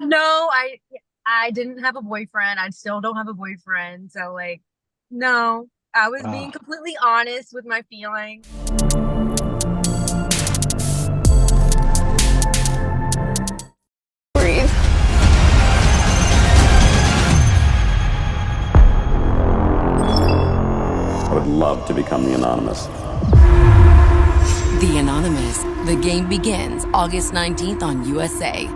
No, I didn't have a boyfriend. I still don't have a boyfriend. So like, no, I was being Ah, completely honest with my feelings. Breathe. I would love to become the anonymous. The Anonymous. The game begins August 19th on USA.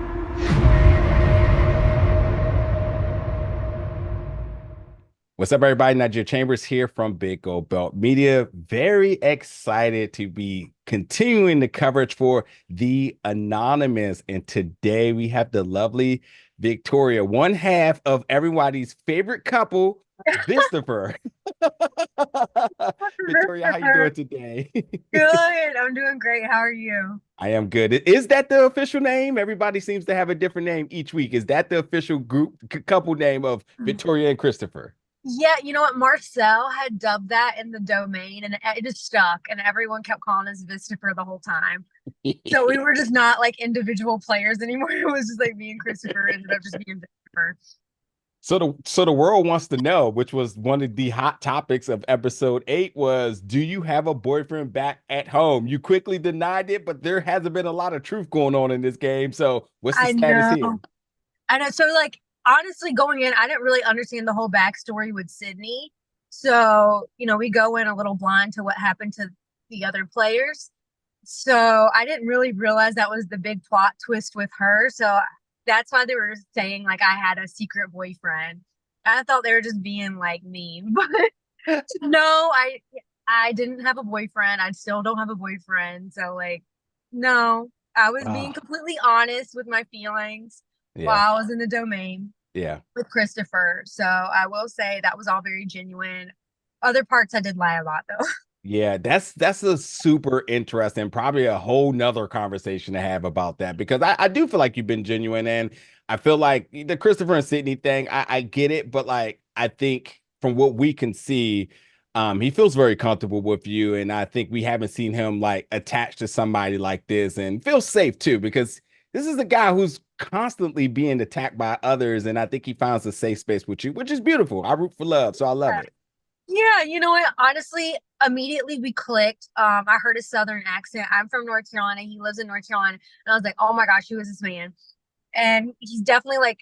what's up, everybody? Nigeria Chambers here from Big Gold Belt Media. Very excited to be continuing the coverage for The Anonymous. And today we have the lovely Victoria, one half of everybody's favorite couple, Christopher. Victoria, how you Christopher, doing today? good. I'm doing great. How are you? I am good. Is that the official name? Everybody seems to have a different name each week. Is that the official group couple name of Victoria and Christopher? Yeah, you know what? Marcel had dubbed that in the domain and it just stuck, and everyone kept calling us Vistafer the whole time. So we were just not like individual players anymore. It was just like me and Christopher ended up just being Vistafer. So the world wants to know, which was one of the hot topics of episode 8 was, do you have a boyfriend back at home? You quickly denied it, but there hasn't been a lot of truth going on in this game. So what's the I status know. here? I know. So like honestly, going in, I didn't really understand the whole backstory with Sydney. So, we go in a little blind to what happened to the other players. So I didn't really realize that was the big plot twist with her. So that's why they were saying like I had a secret boyfriend. I thought they were just being like mean, but no, I didn't have a boyfriend. I still don't have a boyfriend. So like, no, I was being Ah, completely honest with my feelings yeah, while I was in the domain yeah. with Christopher. So I will say that was all very genuine. Other parts I did lie a lot though. Yeah, that's a super interesting, probably a whole nother conversation to have about that because I do feel like you've been genuine and I feel like the Christopher and Sydney thing, I get it, but like I think from what we can see, he feels very comfortable with you, and I think we haven't seen him like attached to somebody like this and feels safe too because this is a guy who's constantly being attacked by others, and I think he finds a safe space with you, which is beautiful. I root for love, so I love it. Yeah, you know what? Honestly, immediately we clicked. I heard a southern accent. I'm from North Carolina. He lives in North Carolina. And I was like, oh my gosh, who is this man? And he's definitely like,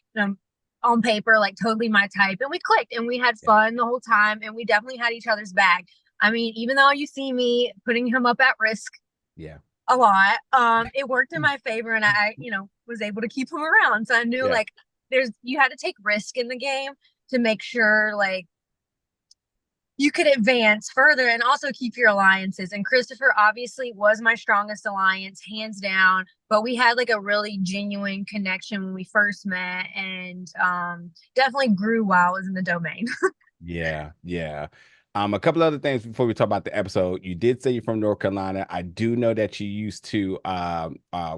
on paper, like totally my type. And we clicked and we had Yeah, fun the whole time. And we definitely had each other's back. I mean, even though you see me putting him up at risk yeah, a lot, it worked in my favor and was able to keep him around. So I knew yeah. like you had to take risk in the game to make sure like you could advance further and also keep your alliances. And Christopher obviously was my strongest alliance, hands down. But we had like a really genuine connection when we first met, and definitely grew while I was in the domain. Yeah, yeah. A couple other things before we talk about the episode. You did say you're from North Carolina. I do know that you used to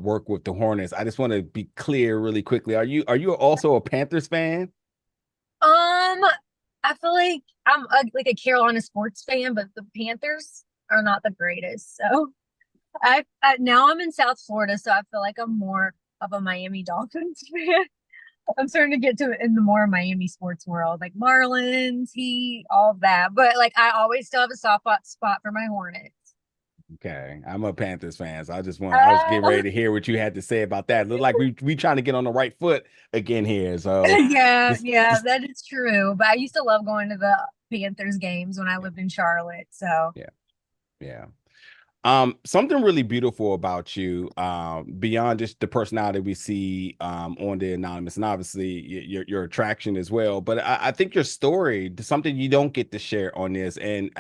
work with the Hornets. I just want to be clear really quickly. Are you also a Panthers fan? I feel like I'm like a Carolina sports fan, but the Panthers are not the greatest. So now I'm in South Florida, so I feel like I'm more of a Miami Dolphins fan. I'm starting to get to it in the more Miami sports world, like Marlins, Heat, all of that. But like, I always still have a soft spot for my Hornets. Okay, I'm a Panthers fan, so I was getting Uh, ready to hear what you had to say about that. Look like we trying to get on the right foot again here. So yeah, this yeah, this that is true. But I used to love going to the Panthers games when I yeah, lived in Charlotte. So yeah, yeah. Something really beautiful about you, beyond just the personality we see on the Anonymous, and obviously your attraction as well. But I think your story, something you don't get to share on this, and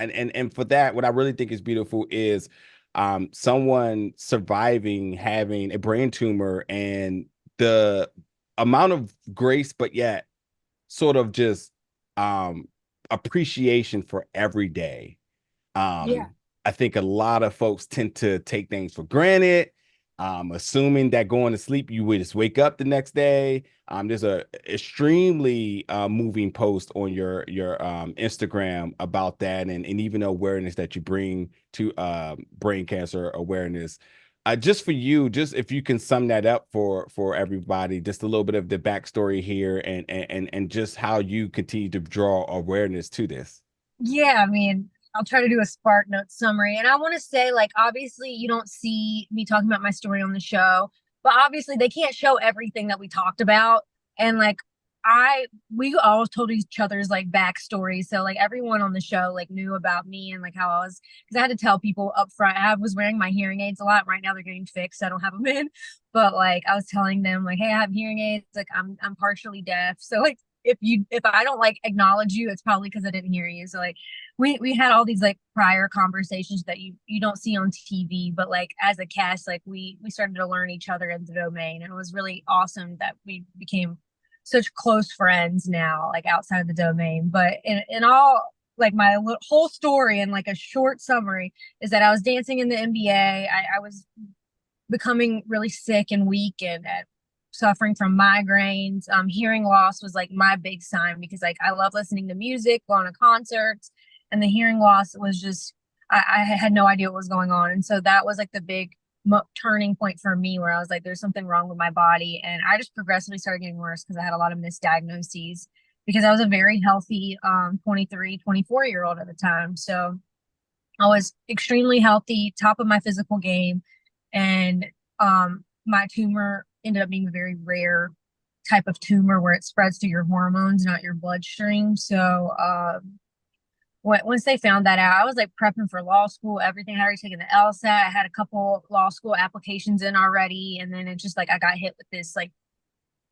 for that, what I really think is beautiful is someone surviving having a brain tumor and the amount of grace, but yet sort of just um appreciation for every day. yeah, I think a lot of folks tend to take things for granted, assuming that going to sleep you would just wake up the next day. There's a extremely moving post on your Instagram about that, and even the awareness that you bring to brain cancer awareness. Just for you, just if you can sum that up for everybody, just a little bit of the backstory here, and just how you continue to draw awareness to this. Yeah, I mean, I'll try to do a Spark Note summary. And I want to say, like, obviously, you don't see me talking about my story on the show, but obviously, they can't show everything that we talked about. And like, we always told each other's like backstories. So like everyone on the show like knew about me and like how I was, because I had to tell people up front. I was wearing my hearing aids a lot. Right now they're getting fixed. So I don't have them in, but like I was telling them like, hey, I have hearing aids. Like I'm partially deaf. So like if I don't like acknowledge you, it's probably because I didn't hear you. So like we had all these like prior conversations that you don't see on TV, but like as a cast, like we started to learn each other in the domain, and it was really awesome that we became such close friends now, like outside of the domain. But in all, like my whole story and like a short summary is that I was dancing in the NBA. I was becoming really sick and weak and suffering from migraines. Hearing loss was like my big sign because like I love listening to music, going to concerts, and the hearing loss was just I had no idea what was going on, and so that was like the big turning point for me where I was like, there's something wrong with my body. And I just progressively started getting worse because I had a lot of misdiagnoses because I was a very healthy 23, 24-year-old at the time. So I was extremely healthy, top of my physical game. And my tumor ended up being a very rare type of tumor where it spreads through your hormones, not your bloodstream. So once they found that out, I was like prepping for law school, everything. I had already taken the LSAT. I had a couple law school applications in already. And then it just like I got hit with this like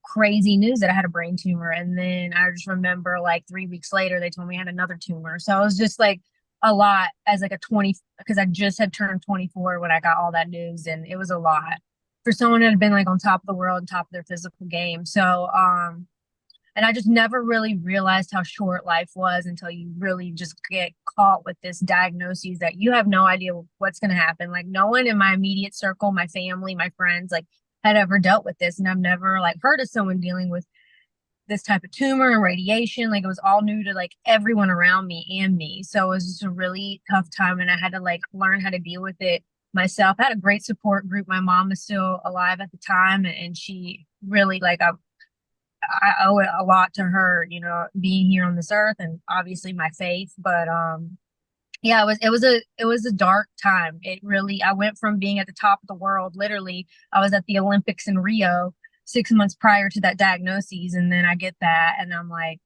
crazy news that I had a brain tumor. And then I just remember like 3 weeks later, they told me I had another tumor. So it was just like a lot as like a 20, because I just had turned 24 when I got all that news. And it was a lot for someone that had been like on top of the world, on top of their physical game. So, and I just never really realized how short life was until you really just get caught with this diagnosis that you have no idea what's going to happen. Like no one in my immediate circle, my family, my friends, like had ever dealt with this. And I've never like heard of someone dealing with this type of tumor and radiation. Like it was all new to like everyone around me and me. So it was just a really tough time. And I had to like learn how to deal with it myself. I had a great support group. My mom was still alive at the time. And she really like, I owe it a lot to her, you know, being here on this earth and obviously my faith. But yeah, it was a dark time. It really I went from being at the top of the world, literally, I was at the Olympics in Rio 6 months prior to that diagnosis, and then I get that and I'm like,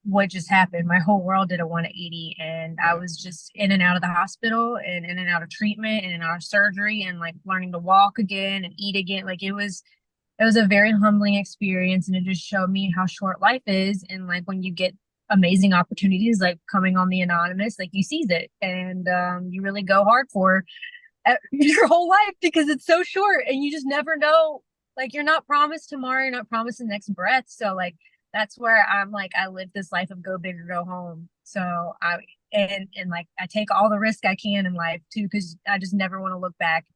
what just happened? My whole world did a 180 and I was just in and out of the hospital and in and out of treatment and in and out of surgery and like learning to walk again and eat again. Like it was a very humbling experience, and it just showed me how short life is. And like when you get amazing opportunities like coming on the Anonymous, like you seize it and you really go hard for your whole life because it's so short and you just never know. Like you're not promised tomorrow, you're not promised the next breath. So like that's where I'm like I live this life of go big or go home. So and like I take all the risk I can in life too because I just never want to look back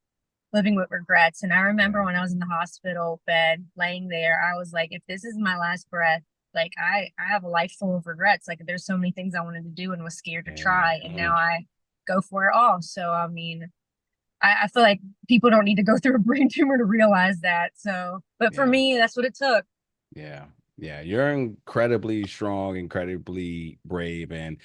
living with regrets. And I remember when I was in the hospital bed laying there, I was like, if this is my last breath, like I have a life full of regrets. Like there's so many things I wanted to do and was scared to try. And now I go for it all. So I mean, I feel like people don't need to go through a brain tumor to realize that. So, but for me, that's what it took. Yeah. Yeah, you're incredibly strong, incredibly brave, and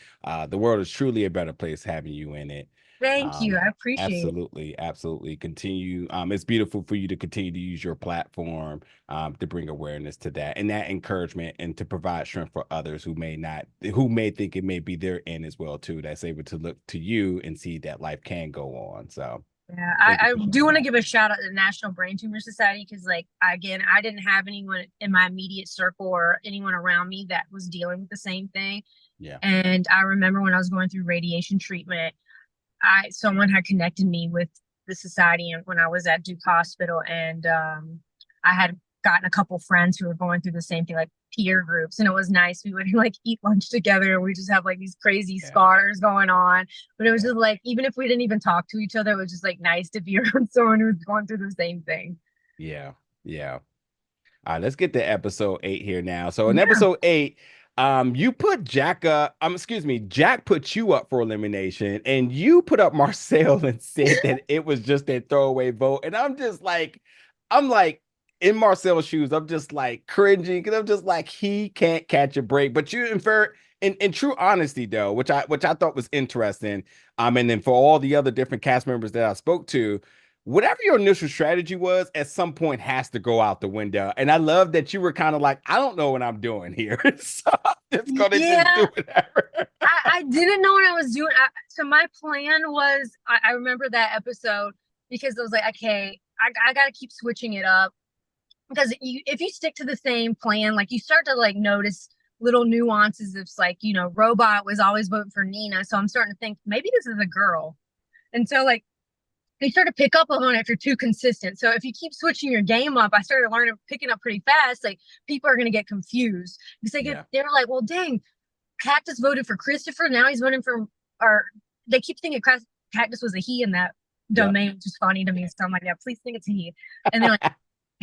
the world is truly a better place having you in it. Thank you. I appreciate it. Absolutely, absolutely. Continue. It's beautiful for you to continue to use your platform to bring awareness to that and that encouragement and to provide strength for others who may think it may be their end as well too. That's able to look to you and see that life can go on. So yeah, I do want to give a shout out to the National Brain Tumor Society because, like, again, I didn't have anyone in my immediate circle or anyone around me that was dealing with the same thing. Yeah. And I remember when I was going through radiation treatment, someone had connected me with the society and when I was at Duke Hospital, and I had gotten a couple friends who were going through the same thing, like peer groups, and it was nice. We would like eat lunch together and we just have like these crazy scars going on. But it was just like, even if we didn't even talk to each other, it was just like nice to be around someone who's going through the same thing. Yeah. Yeah. All right, let's get to episode 8 here now. So in episode 8, You put Jack up, excuse me, Jack put you up for elimination, and you put up Marcel and said that it was just a throwaway vote. And I'm like in Marcel's shoes, I'm just like cringing because I'm just like, he can't catch a break. But you infer in true honesty, though, which I thought was interesting. And then for all the other different cast members that I spoke to, whatever your initial strategy was, at some point has to go out the window. And I love that you were kind of like, I don't know what I'm doing here. So I'm just gonna just do whatever. I didn't know what I was doing. So my plan was, I remember that episode because I was like, okay, I got to keep switching it up. Because if you stick to the same plan, like you start to like notice little nuances. It's like, Robot was always voting for Nina. So I'm starting to think maybe this is a girl. And so like, they start to pick up on it if you're too consistent. So if you keep switching your game up, I started picking up pretty fast. Like people are going to get confused because they're like, well, dang, Cactus voted for Christopher. Now he's voting for, or they keep thinking Cactus was a he in that domain, which is funny to me. So I'm like, yeah, please think it's a he. And then like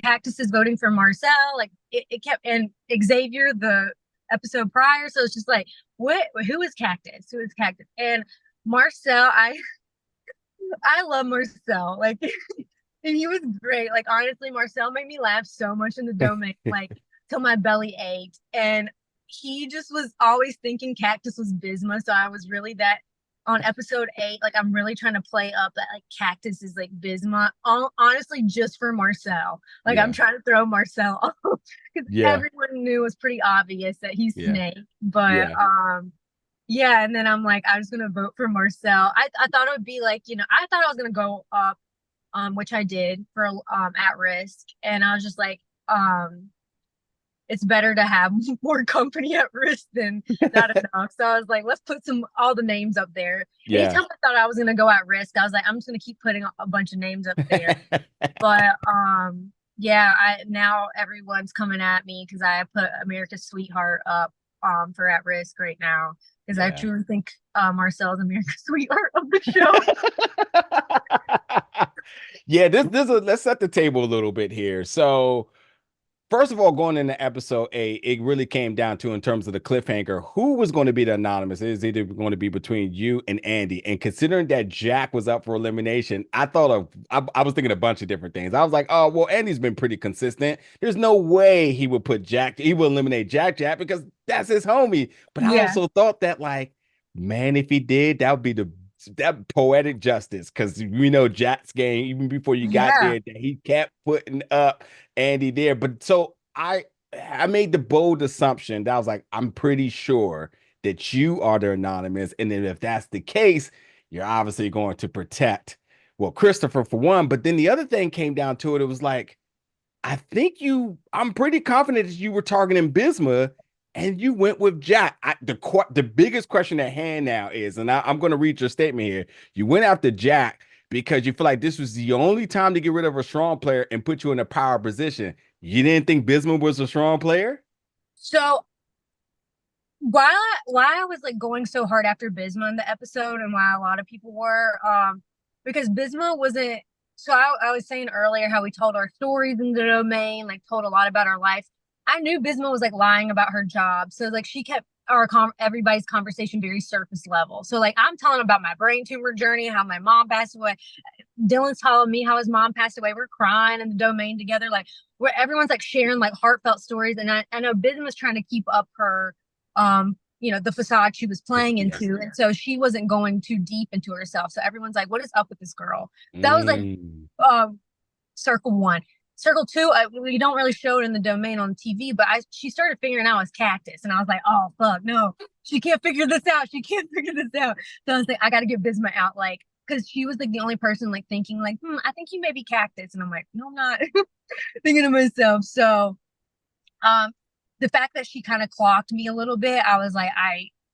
Cactus is voting for Marcel. Like it kept, and Xavier the episode prior. So it's just like, who is Cactus? Who is Cactus? And Marcel, I love Marcel. Like, and he was great. Like, honestly, Marcel made me laugh so much in the domain, like, till my belly ached. And he just was always thinking Cactus was Bisma. So I was really on episode 8, like, I'm really trying to play up that, like, Cactus is, like, Bisma. Honestly, just for Marcel. Like, I'm trying to throw Marcel off. Because everyone knew it was pretty obvious that he's Snake. But, yeah, and then I'm like, I was gonna vote for Marcel. I thought it would be like, I thought I was gonna go up, which I did for at risk, and I was just like, it's better to have more company at risk than not enough. So I was like, let's put all the names up there. Yeah. Anytime I thought I was gonna go at risk, I was like, I'm just gonna keep putting a bunch of names up there. But now everyone's coming at me because I put America's Sweetheart up for at risk right now. Because I truly think Marcel is America's sweetheart of the show. Let's set the table a little bit here. So, first of all, going into episode 8, it really came down to, in terms of the cliffhanger, who was going to be the anonymous. It was either going to be between you and Andy. And considering that Jack was up for elimination, I was thinking a bunch of different things. I was like, oh, well, Andy's been pretty consistent. There's no way he would eliminate Jack because that's his homie. But I also thought that, like, man, if he did, that would be that poetic justice, because we know Jack's game, even before you got there, that he kept putting up Andy there. But so I made the bold assumption that I was like, I'm pretty sure that you are the anonymous. And then if that's the case, you're obviously going to protect, well, Christopher for one. But then the other thing came down to it. It was like, I'm pretty confident that you were targeting Bisma, and you went with Jack. The biggest question at hand now is, and I'm going to read your statement here. You went after Jack because you feel like this was the only time to get rid of a strong player and put you in a power position. You didn't think Bisma was a strong player? So why I was like going so hard after Bisma in the episode, and why a lot of people were, because Bisma wasn't. So I was saying earlier how we told our stories in the domain, like told a lot about our life. I knew Bisma was like lying about her job. So like she kept everybody's conversation very surface level. So like I'm telling about my brain tumor journey, how my mom passed away. Dylan's telling me how his mom passed away. We're crying in the domain together, like where everyone's like sharing like heartfelt stories. And I know Bisma's trying to keep up her the facade she was playing into. And so she wasn't going too deep into herself. So everyone's like, what is up with this girl? That was like circle 1. Circle 2, we don't really show it in the domain on TV, but she started figuring out as Cactus, and I was like, oh fuck, no, she can't figure this out. She can't figure this out. So I was like, I got to get Bisma out, like, because she was like the only person like thinking like, I think you may be Cactus, and I'm like, no, I'm not. Thinking to myself. So, the fact that she kind of clocked me a little bit, I was like,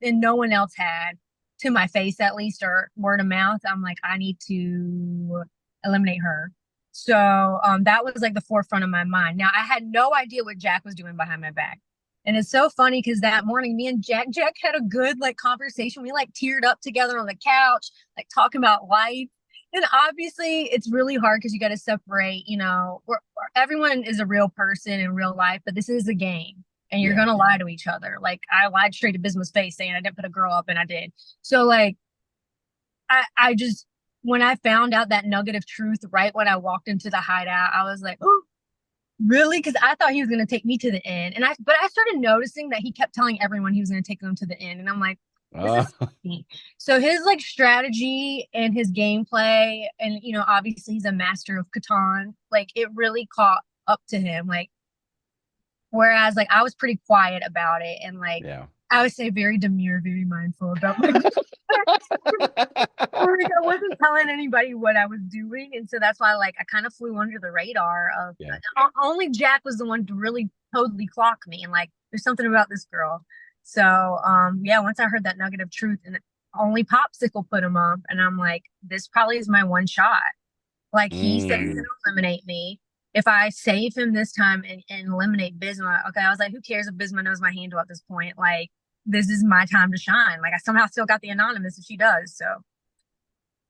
and no one else had, to my face at least, or word of mouth. I'm like, I need to eliminate her. So that was like the forefront of my mind. Now, I had no idea what Jack was doing behind my back. And it's so funny because that morning, me and Jack had a good like conversation. We like teared up together on the couch, like talking about life. And obviously it's really hard because you got to separate, everyone is a real person in real life, but this is a game. and you're gonna lie to each other. Like I lied straight to Bisma's face saying I didn't put a girl up, and I did. So like I just, when I found out that nugget of truth right when I walked into the hideout, I was like, oh, really? Because I thought he was gonna take me to the end, but I started noticing that he kept telling everyone he was gonna take them to the end, and I'm like, this is funny. So his like strategy and his gameplay, and obviously he's a master of Catan. Like it really caught up to him. Like whereas like I was pretty quiet about it, and like I would say very demure, very mindful about my I wasn't telling anybody what I was doing, and so that's why like I kind of flew under the radar of only Jack was the one to really totally clock me, and like there's something about this girl. So once I heard that nugget of truth, and only Popsicle put him up, and I'm like, this probably is my one shot. Like he said he's gonna eliminate me. If I save him this time and eliminate Bisma, okay, I was like, who cares if Bisma knows my handle at this point? Like, this is my time to shine. Like, I somehow still got the anonymous if she does. So,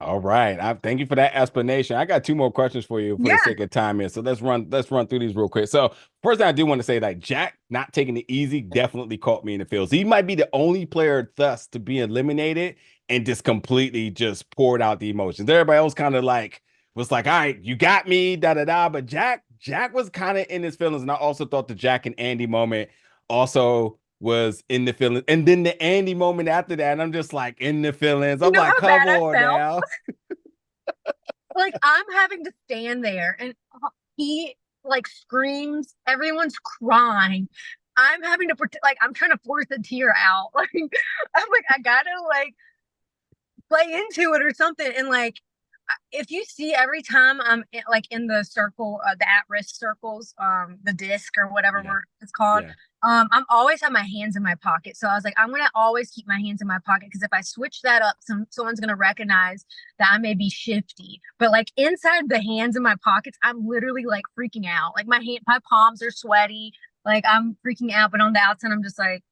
all right. Thank you for that explanation. I got two more questions for you for the sake of time here. So let's run through these real quick. So first thing I do want to say, like Jack not taking it easy definitely caught me in the feels. He might be the only player thus to be eliminated and just completely just poured out the emotions. Everybody else kind of like was like, all right, you got me, da. But Jack was kind of in his feelings. And I also thought the Jack and Andy moment also was in the feelings. And then the Andy moment after that, I'm just like in the feelings. I'm like, come on now. Like I'm having to stand there and he like screams, everyone's crying. I'm having to pretend like I'm trying to force a tear out. Like I'm like, I gotta like play into it or something. And like if you see every time I'm in the circle, the at-risk circles, the disc or whatever it's called, I'm always have my hands in my pocket. So I was like, I'm gonna always keep my hands in my pocket because if I switch that up, someone's gonna recognize that I may be shifty. But like inside the hands in my pockets, I'm literally like freaking out. Like my palms are sweaty, like I'm freaking out. But on the outside, I'm just like,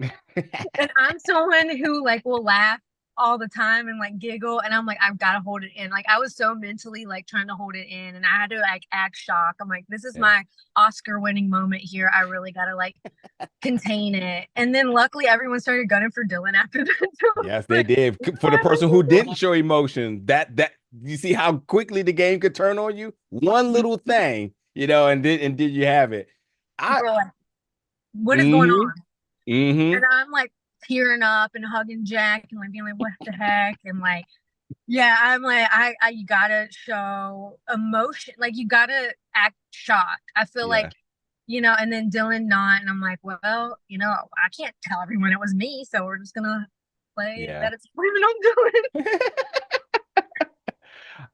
and I'm someone who like will laugh all the time and like giggle, and I'm like, I've got to hold it in. Like I was so mentally like trying to hold it in, and I had to like act shocked. I'm like, this is my Oscar winning moment here. I really got to like contain it. And then luckily everyone started gunning for Dylan after that. So yes, they did. For the person who didn't show emotion, that you see how quickly the game could turn on you. One little thing, and did you have it? Like, what is going on? And I'm like tearing up and hugging Jack and like being like, what the heck? And like, I'm like, you gotta show emotion, like you gotta act shocked. I feel like, and then Dylan not, and I'm like, well, I can't tell everyone it was me, so we're just gonna play that it's blaming on Dylan.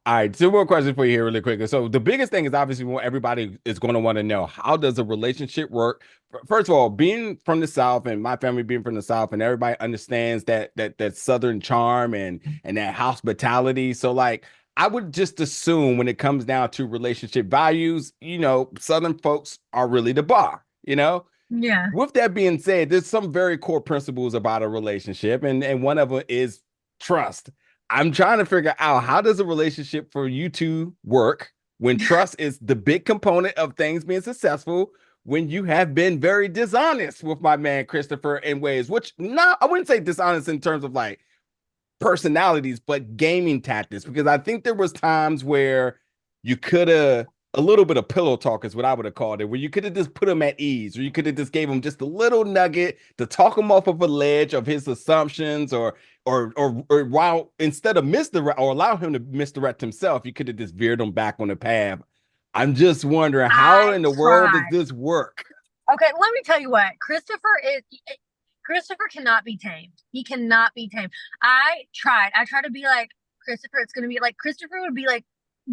All right, two more questions for you here really quickly. So the biggest thing is obviously what everybody is going to want to know. How does a relationship work? First of all, being from the South and my family being from the South, and everybody understands that Southern charm and that hospitality. So like I would just assume when it comes down to relationship values, Southern folks are really the bar, Yeah. With that being said, there's some very core principles about a relationship, and one of them is trust. I'm trying to figure out how does a relationship for you two work when trust is the big component of things being successful, when you have been very dishonest with my man Christopher in ways, which I wouldn't say dishonest in terms of like personalities, but gaming tactics, because I think there was times where you could have a little bit of pillow talk is what I would have called it, where you could have just put him at ease, or you could have just gave him just a little nugget to talk him off of a ledge of his assumptions, or while instead of misdirect or allow him to misdirect himself, you could have just veered him back on the path. I'm just wondering how in the world does this work? Okay, let me tell you what. Christopher cannot be tamed. He cannot be tamed. I tried to be like Christopher. It's gonna be like Christopher would be like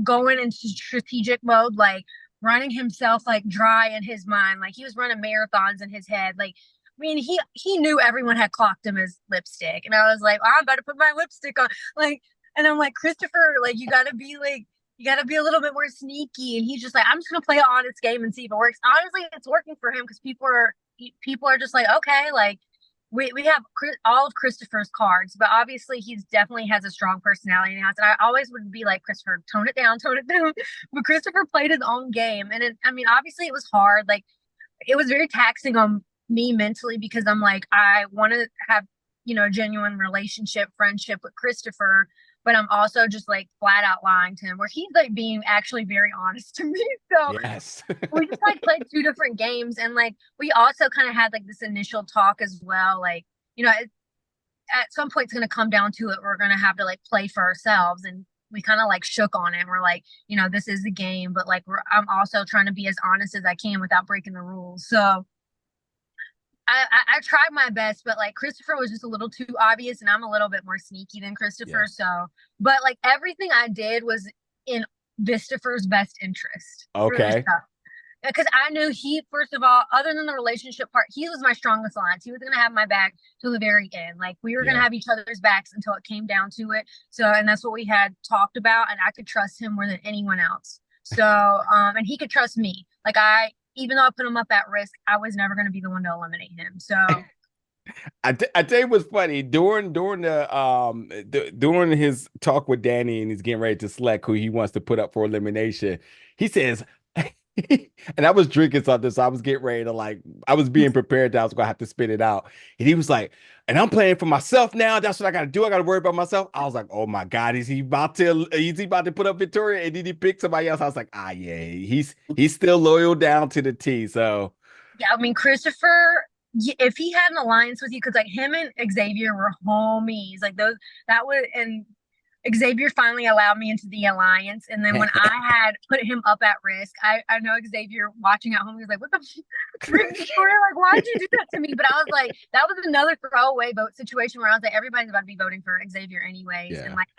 going into strategic mode, like running himself like dry in his mind, like he was running marathons in his head. Like, I mean, he knew everyone had clocked him as lipstick, and I was like, I'm about to put my lipstick on, like, and I'm like, Christopher, like, you gotta be a little bit more sneaky. And he's just like, I'm just gonna play an honest game and see if it works. Honestly, it's working for him because people are just like, okay, like we have all of Christopher's cards, but obviously he's definitely has a strong personality now. And I always would be like, Christopher, tone it down. But Christopher played his own game, and I mean, obviously it was hard. Like it was very taxing on me mentally because I'm like, I want to have, a genuine relationship, friendship with Christopher, but I'm also just like flat out lying to him where he's like being actually very honest to me. So Yes. we just like played two different games, and like we also kind of had like this initial talk as well. Like, at some point it's going to come down to it. We're going to have to like play for ourselves. And we kind of like shook on it. We're like, this is the game, but like I'm also trying to be as honest as I can without breaking the rules. So I tried my best, but like Christopher was just a little too obvious, and I'm a little bit more sneaky than Christopher. Yeah. So, but like everything I did was in Vistifer's best interest. Okay. Because I knew he, first of all, other than the relationship part, he was my strongest alliance. He was going to have my back till the very end. Like we were going to have each other's backs until it came down to it. So, and that's what we had talked about. And I could trust him more than anyone else. So, and he could trust me. Like even though I put him up at risk, I was never going to be the one to eliminate him. So. I tell you what's funny during during his talk with DANI, and he's getting ready to select who he wants to put up for elimination. He says, and I was drinking something, so I was getting ready to I was being prepared that I was gonna have to spit it out. And he was like, and I'm playing for myself now. That's what I gotta do. I gotta worry about myself. I was like, oh my God, is he about to put up Victoria? And then he picked somebody else. I was like, yeah, he's still loyal down to the T. So yeah, I mean, Christopher, if he had an alliance with you, because like him and Xavier were homies, like and Xavier finally allowed me into the alliance. And then when I had put him up at risk, I know Xavier watching at home, he was like, what the Victoria, like, why'd you do that to me? But I was like, that was another throwaway vote situation where I was like, everybody's about to be voting for Xavier anyways. Yeah. And like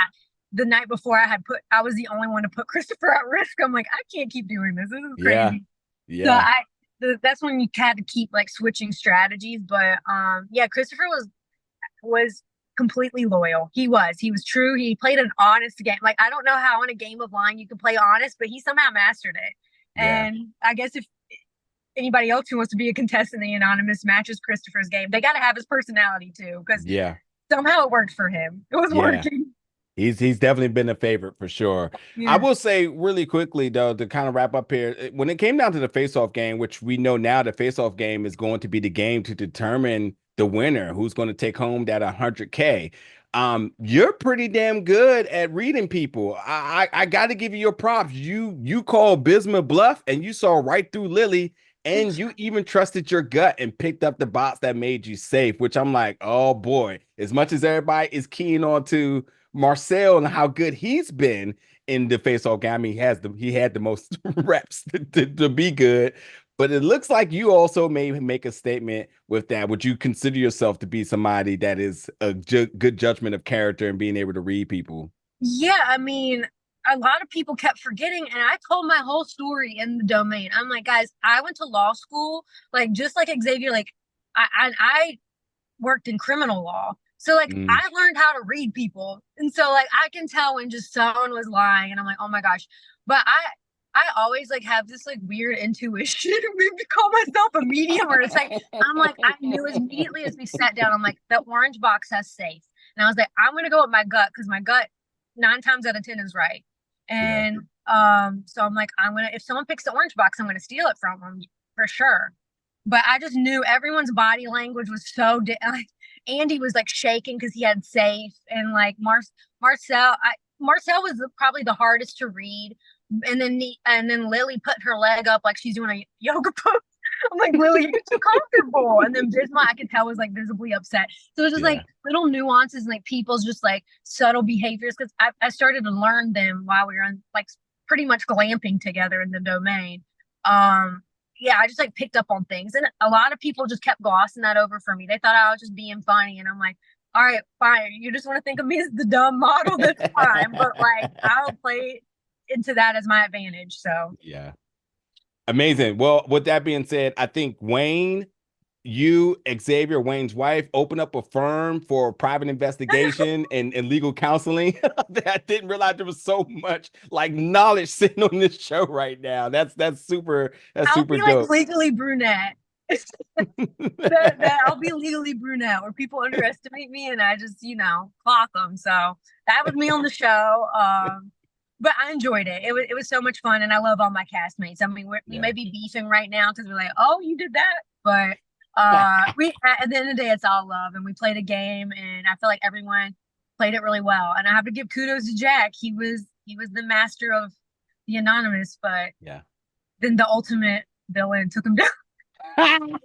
the night before I was the only one to put Christopher at risk. I'm like, I can't keep doing this. This is crazy. Yeah. So that's when you had to keep like switching strategies. But Christopher was completely loyal. He was true. He played an honest game. Like, I don't know how in a game of lying you can play honest, but he somehow mastered it. Yeah. And I guess if anybody else who wants to be a contestant in the anonymous matches Christopher's game, they got to have his personality too, because somehow it worked for him. It was working. He's definitely been a favorite for sure. Yeah. I will say really quickly though, to kind of wrap up here, when it came down to the face-off game, which we know now the face-off game is going to be the game to determine the winner, who's going to take home that 100K. You're pretty damn good at reading people. I got to give you your props. You called Bisma bluff, and you saw right through Lily, and you even trusted your gut and picked up the bots that made you safe, which I'm like, oh boy, as much as everybody is keying on to Marcel and how good he's been in the face-off game, I mean, he had the most reps to be good. But it looks like you also may make a statement with that. Would you consider yourself to be somebody that is a good judgment of character and being able to read people? Yeah, I mean, a lot of people kept forgetting, and I told my whole story in the domain. I'm like, guys, I went to law school, like just like Xavier, like I worked in criminal law. So like I learned how to read people. And so like I can tell when just someone was lying, and I'm like, oh my gosh. But I always like have this like weird intuition to call myself a medium, or it's like I'm like, I knew immediately as we sat down, I'm like, the orange box has safe. And I was like, I'm gonna go with my gut, because my gut 9 times out of 10 is right. And so I'm like, if someone picks the orange box, I'm gonna steal it from them for sure. But I just knew everyone's body language was so like Andy was like shaking because he had safe, and like Marcel was probably the hardest to read. And then Lily put her leg up like she's doing a yoga pose. I'm like, Lily, you're too comfortable. And then Bisma, I could tell, was like visibly upset. So it's just like little nuances and like people's just like subtle behaviors, because I started to learn them while we were on like pretty much glamping together in the domain. I just like picked up on things, and a lot of people just kept glossing that over for me. They thought I was just being funny, and I'm like, all right, fine. You just want to think of me as the dumb model, that's fine. But like, I'll play into that as my advantage. So yeah, amazing. Well, with that being said, I think Wayne, Xavier, Wayne's wife, open up a firm for private investigation and legal counseling. I didn't realize there was so much like knowledge sitting on this show right now. That's super. That's I'll super be dope. like legally brunette. I'll be legally brunette, where people underestimate me and I just clock them. So that was me on the show. but I enjoyed it. It was so much fun, and I love all my castmates. I mean, we Yeah. may be beefing right now because we're like, oh, you did that, but we at the end of the day, it's all love, and we played a game, and I feel like everyone played it really well. And I have to give kudos to Jack. He was the master of the anonymous, but Yeah. then the ultimate villain took him down.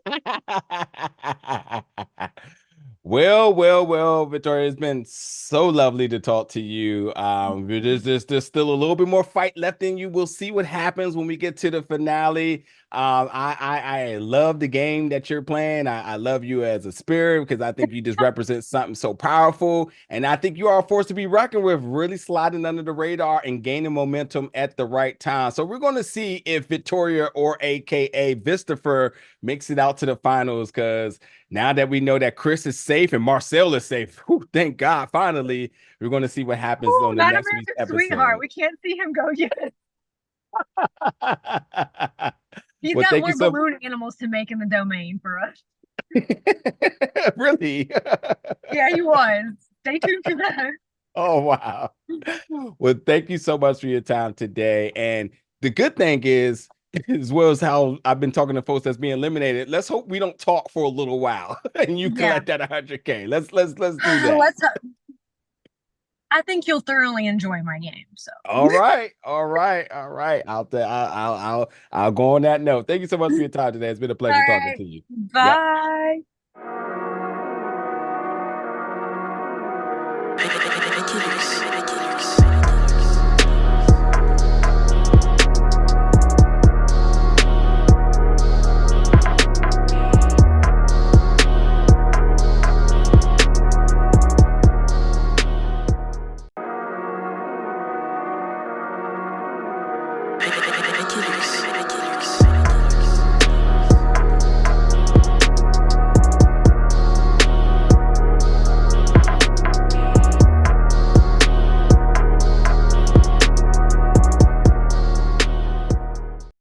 Well, Victoria, it's been so lovely to talk to you. There's still a little bit more fight left in you. We'll see what happens when we get to the finale. I love the game that you're playing. I love you as a spirit because I think you just represent something so powerful. And I think you are a force to be reckoned with, really sliding under the radar and gaining momentum at the right time. So we're going to see if Victoria, or AKA Vistafer, makes it out to the finals, because now that we know that Chris is safe and Marcel is safe, whew, thank God, finally, we're going to see what happens Ooh, on the not next week's American Sweetheart. episode. We can't see him go yet. He's Well, got thank you more so balloon animals to make in the domain for us. Really? Yeah, he was. Stay tuned for that. Oh, wow. Well, thank you so much for your time today. And the good thing is, as well as how I've been talking to folks that's being eliminated, let's hope we don't talk for a little while and you Yeah. collect that 100K. Let's do that. Let's. I think you'll thoroughly enjoy my game. So. All right. I'll go on that note. Thank you so much for your time today. It's been a pleasure All talking right. to you. Yep. Bye. Hideouts.